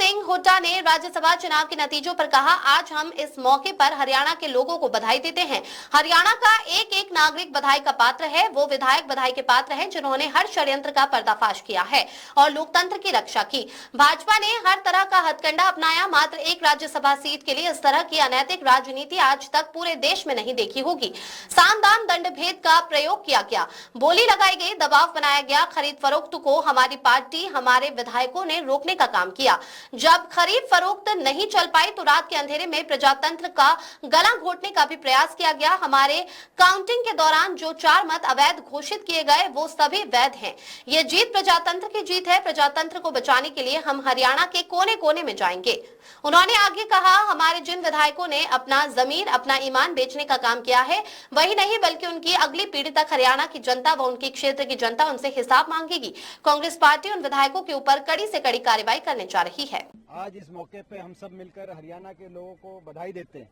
सिंह हुड्डा ने राज्यसभा चुनाव के नतीजों पर कहा, आज हम इस मौके पर हरियाणा के लोगों को बधाई देते हैं। हरियाणा का एक एक नागरिक बधाई का पात्र है। वो विधायक बधाई के पात्र हैं जिन्होंने हर षड्यंत्र का पर्दाफाश किया है और लोकतंत्र की रक्षा की। भाजपा ने हर तरह का हथकंडा अपनाया। मात्र एक राज्यसभा सीट के लिए इस तरह की अनैतिक राजनीति आज तक पूरे देश में नहीं देखी होगी। साम दाम दंड भेद का प्रयोग किया गया, बोली लगाई गई, दबाव बनाया गया। खरीद फरोख्त को हमारी पार्टी, हमारे विधायकों ने रोकने का काम किया। जब खरीद फरोख्त नहीं चल पाई तो रात के अंधेरे में प्रजातंत्र का गला घोटने का भी प्रयास किया गया। हमारे काउंटिंग के दौरान जो 4 मत अवैध घोषित किए गए वो सभी वैध हैं। ये जीत प्रजातंत्र की जीत है। प्रजातंत्र को बचाने के लिए हम हरियाणा के कोने कोने में जाएंगे। उन्होंने आगे कहा, हमारे जिन विधायकों ने अपना जमीन, अपना ईमान बेचने का काम किया है, वही नहीं बल्कि उनकी अगली पीढ़ी तक हरियाणा की जनता व उनकी क्षेत्र की जनता उनसे हिसाब मांगेगी। कांग्रेस पार्टी उन विधायकों के ऊपर कड़ी से कड़ी कार्रवाई करने जा रही है। आज इस मौके पे हम सब मिलकर हरियाणा के लोगों को बधाई देते हैं।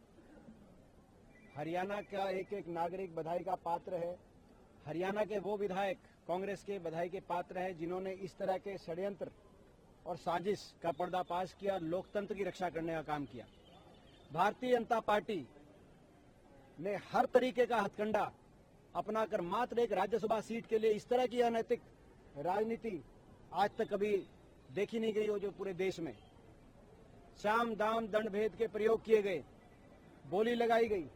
हरियाणा का एक एक नागरिक बधाई का पात्र है। हरियाणा के वो विधायक कांग्रेस के बधाई के पात्र हैं जिन्होंने इस तरह के षड्यंत्र और साजिश का पर्दाफाश किया, लोकतंत्र की रक्षा करने का काम किया। भारतीय जनता पार्टी ने हर तरीके का हथकंडा अपनाकर मात्र एक राज्यसभा सीट के लिए इस तरह की अनैतिक राजनीति आज तक कभी देखी नहीं गई हो, जो पूरे देश में साम दाम दंड भेद के प्रयोग किए गए, बोली लगाई गई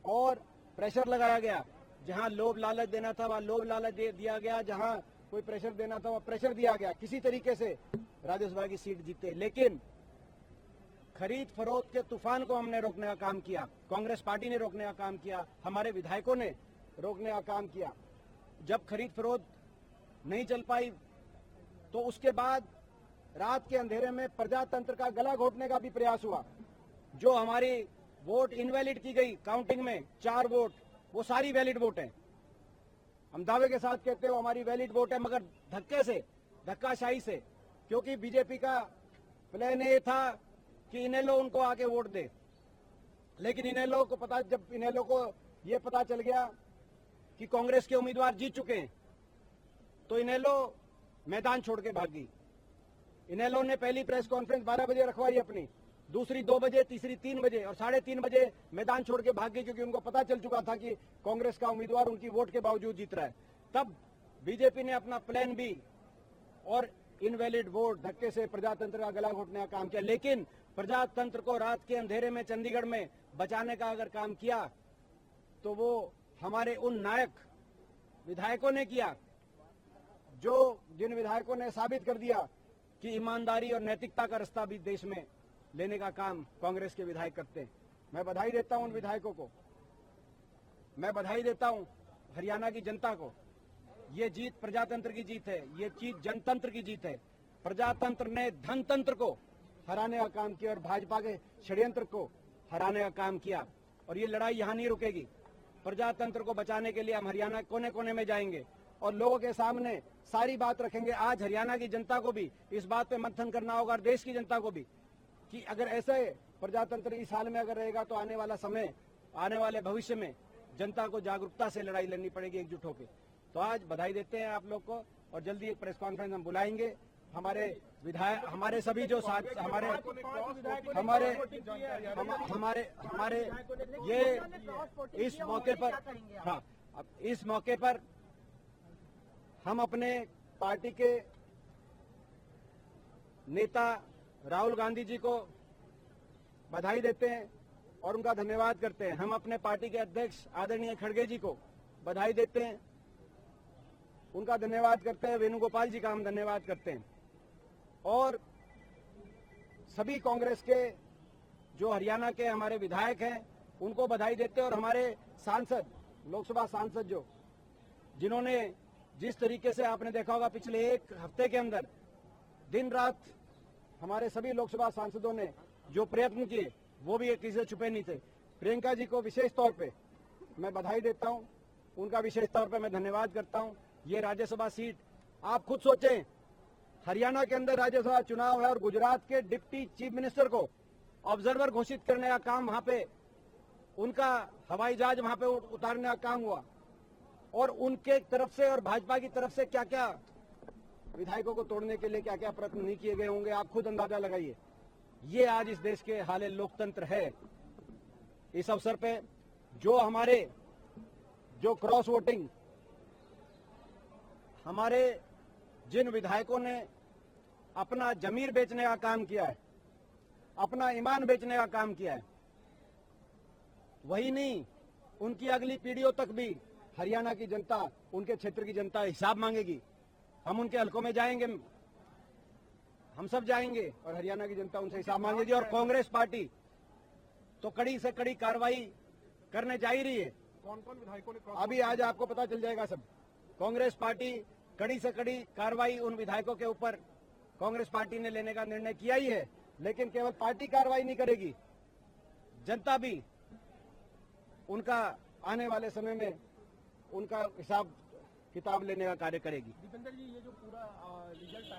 और प्रेशर लगाया गया। जहां लोभ लालच देना था वहां लोभ लालच दिया गया, जहां कोई प्रेशर देना था वहां प्रेशर दिया गया। किसी तरीके से राज्यसभा की सीट जीते, लेकिन खरीद फरोख्त के तूफान को हमने रोकने का काम किया। कांग्रेस पार्टी ने रोकने का काम किया, हमारे विधायकों ने रोकने का काम किया। जब खरीद फरोख्त नहीं चल पाई तो उसके बाद रात के अंधेरे में प्रजातंत्र का गला घोटने का भी प्रयास हुआ। जो हमारी वोट इनवैलिड की गई काउंटिंग में 4 वोट, वो सारी वैलिड वोट है। हम दावे के साथ कहते हो हमारी वैलिड वोट है, मगर धक्के से, धक्काशाही से, क्योंकि बीजेपी का प्लान ये था कि इनेलो उनको आके वोट दे। लेकिन इनेलो को पता, जब इनेलो को ये पता चल गया कि कांग्रेस के उम्मीदवार जीत चुके हैं, तो इनेलो मैदान छोड़ के भागी। इनेलो ने पहली प्रेस कॉन्फ्रेंस 12 बजे रखवाई अपनी, दूसरी 2 बजे, तीसरी 3 बजे और 3:30 बजे मैदान छोड़ के भाग गई, क्योंकि उनको पता चल चुका था कि कांग्रेस का उम्मीदवार उनकी वोट के बावजूद जीत रहा है। तब बीजेपी ने अपना प्लान बी और इनवैलिड वोट धक्के से प्रजातंत्र का गला घोटने का काम किया। लेकिन प्रजातंत्र को रात के अंधेरे में चंडीगढ़ में बचाने का अगर काम किया तो वो हमारे उन नायक विधायकों ने किया, जिन विधायकों ने साबित कर दिया कि ईमानदारी और नैतिकता का रास्ता भी देश में लेने का काम कांग्रेस के विधायक करते हैं। मैं बधाई देता हूं उन विधायकों को, मैं बधाई देता हूं हरियाणा की जनता को। ये जीत प्रजातंत्र की जीत है, ये जीत जनतंत्र की जीत है। प्रजातंत्र ने धनतंत्र को हराने का काम किया और भाजपा के षड्यंत्र को हराने का काम किया, और ये लड़ाई यहां नहीं रुकेगी। प्रजातंत्र को बचाने के लिए हम हरियाणा कोने कोने में जाएंगे और लोगों के सामने सारी बात रखेंगे। आज हरियाणा की जनता को भी इस बात पे मंथन करना होगा और देश की जनता को भी, कि अगर ऐसे प्रजातंत्र इस हाल में अगर रहेगा तो आने वाला समय, आने वाले भविष्य में जनता को जागरूकता से लड़ाई लड़नी पड़ेगी एकजुट होकर। तो आज बधाई देते हैं आप लोग को, और जल्दी एक प्रेस कॉन्फ्रेंस हम बुलाएंगे। हमारे विधायक, हमारे सभी जो साथ हमारे ये इस मौके पर, हाँ, अब इस मौके पर हम अपने पार्टी के नेता राहुल गांधी जी को बधाई देते हैं और उनका धन्यवाद करते हैं। हम अपने पार्टी के अध्यक्ष आदरणीय खड़गे जी को बधाई देते हैं, उनका धन्यवाद करते हैं। वेणुगोपाल जी का हम धन्यवाद करते हैं, और सभी कांग्रेस के जो हरियाणा के हमारे विधायक हैं उनको बधाई देते हैं। और हमारे सांसद, लोकसभा सांसद जिन्होंने जिस तरीके से आपने देखा होगा पिछले 1 हफ्ते के अंदर दिन रात हमारे सभी लोकसभा सांसदों ने जो प्रयत्न किए वो भी किसी से छुपे नहीं थे। प्रियंका जी को विशेष तौर पे मैं बधाई देता हूं, उनका विशेष तौर पे मैं धन्यवाद करता हूं। ये राज्यसभा सीट, आप खुद सोचें, हरियाणा के अंदर राज्यसभा चुनाव है और गुजरात के डिप्टी चीफ मिनिस्टर को ऑब्जर्वर घोषित करने का काम वहां पे, उनका हवाई जहाज वहां पे उतारने का काम हुआ, और उनके तरफ से और भाजपा की तरफ से क्या क्या विधायकों को तोड़ने के लिए क्या क्या प्रयत्न नहीं किए गए होंगे, आप खुद अंदाजा लगाइए। ये आज इस देश के हाल लोकतंत्र है। इस अवसर पे जो क्रॉस वोटिंग हमारे जिन विधायकों ने अपना जमीर बेचने का काम किया है, अपना ईमान बेचने का काम किया है, वही नहीं, उनकी अगली पीढ़ियों तक भी हरियाणा की जनता, उनके क्षेत्र की जनता हिसाब मांगेगी। हम उनके हलकों में जाएंगे, हम सब जाएंगे और हरियाणा की जनता उनसे हिसाब मांगेगी। और कांग्रेस पार्टी तो कड़ी से कड़ी कार्रवाई करने जा ही रही है। कौन कौन विधायकों ने अभी आज आपको पता चल जाएगा सब। कांग्रेस पार्टी कड़ी से कड़ी कार्रवाई उन विधायकों के ऊपर कांग्रेस पार्टी ने लेने का निर्णय किया ही है, लेकिन केवल पार्टी कार्रवाई नहीं करेगी, जनता भी उनका आने वाले समय में उनका हिसाब किताब लेने का कार्य करेगी। दीपेंद्र जी, ये जो पूरा रिजल्ट आया